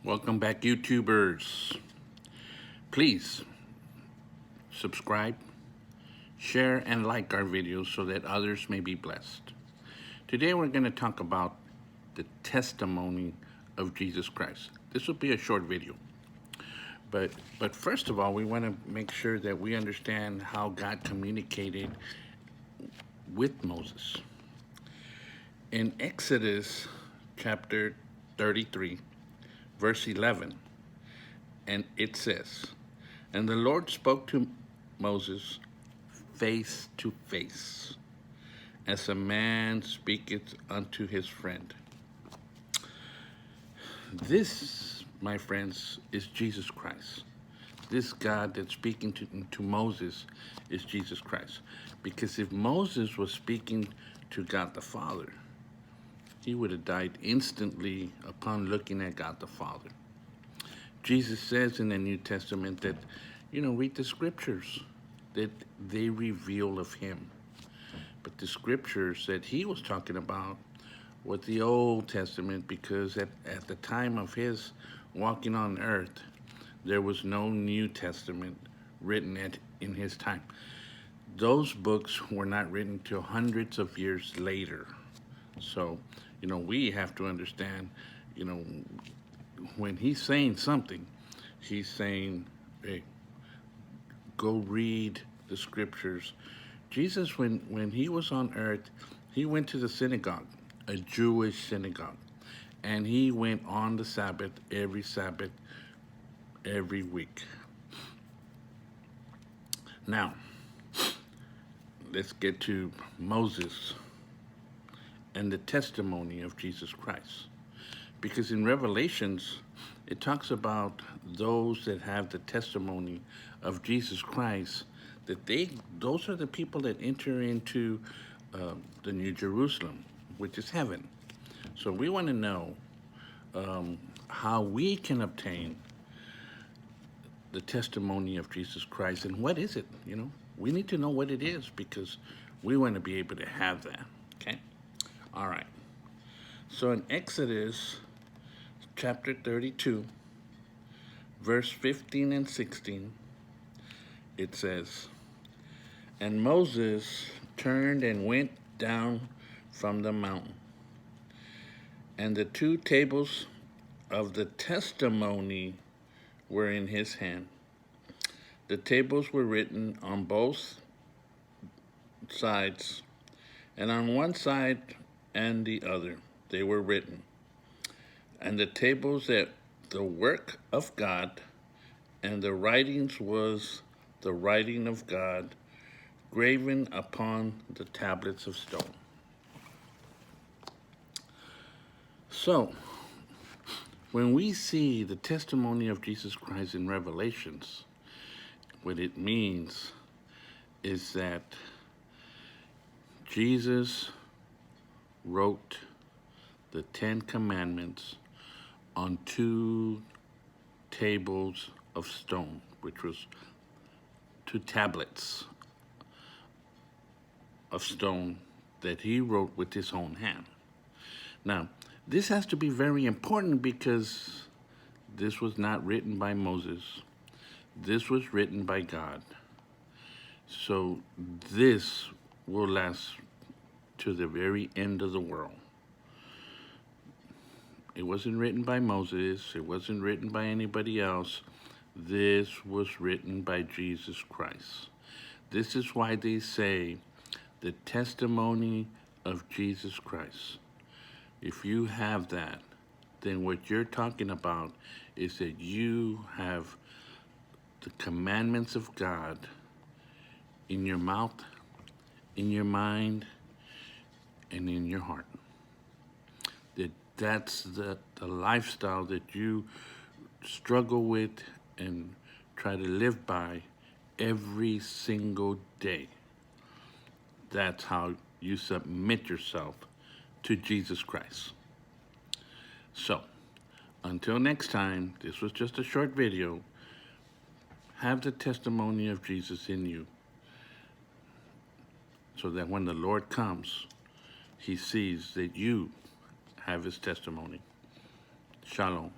Welcome back, YouTubers. Please subscribe, share, and like our videos so that others may be blessed. Today we're going to talk about the testimony of Jesus Christ. This will be a short video. But first of all, we want to make sure that we understand how God communicated with Moses. In Exodus chapter 33, verse 11, and it says, "And the Lord spoke to Moses face to face, as a man speaketh unto his friend." This, my friends, is Jesus Christ. This God that's speaking to Moses is Jesus Christ. Because if Moses was speaking to God the Father, he would have died instantly upon looking at God the Father. Jesus says in the New Testament that, read the scriptures, that they reveal of him. But the scriptures that he was talking about were the Old Testament, because at the time of his walking on earth, there was no New Testament written in his time. Those books were not written till hundreds of years later. So, we have to understand, when he's saying something, he's saying, hey, go read the scriptures. Jesus, when he was on earth, he went to the synagogue, a Jewish synagogue, and he went on the Sabbath, every week. Now, let's get to Moses and the testimony of Jesus Christ. Because in Revelations, it talks about those that have the testimony of Jesus Christ, that those are the people that enter into the New Jerusalem, which is heaven. So we want to know how we can obtain the testimony of Jesus Christ, and what is it? We need to know what it is, because we want to be able to have that. Okay? All right. So in Exodus chapter 32, verse 15 and 16, it says, "And Moses turned and went down from the mountain, and the 2 tables of the testimony were in his hand. The tables were written on both sides, and on one side and the other they were written. And the tables that the work of God, and the writings was the writing of God, graven upon the tablets of stone." So, when we see the testimony of Jesus Christ in Revelations, what it means is that Jesus wrote the 10 Commandments on 2 tables of stone, which was 2 tablets of stone that he wrote with his own hand. Now, this has to be very important, because this was not written by Moses. This was written by God. So this will last to the very end of the world. It wasn't written by Moses. It wasn't written by anybody else. This was written by Jesus Christ. This is why they say the testimony of Jesus Christ. If you have that, then what you're talking about is that you have the commandments of God in your mouth, in your mind, and in your heart. That's the lifestyle that you struggle with and try to live by every single day. That's how you submit yourself to Jesus Christ. So, until next time, this was just a short video. Have the testimony of Jesus in you, so that when the Lord comes, he sees that you have his testimony. Shalom.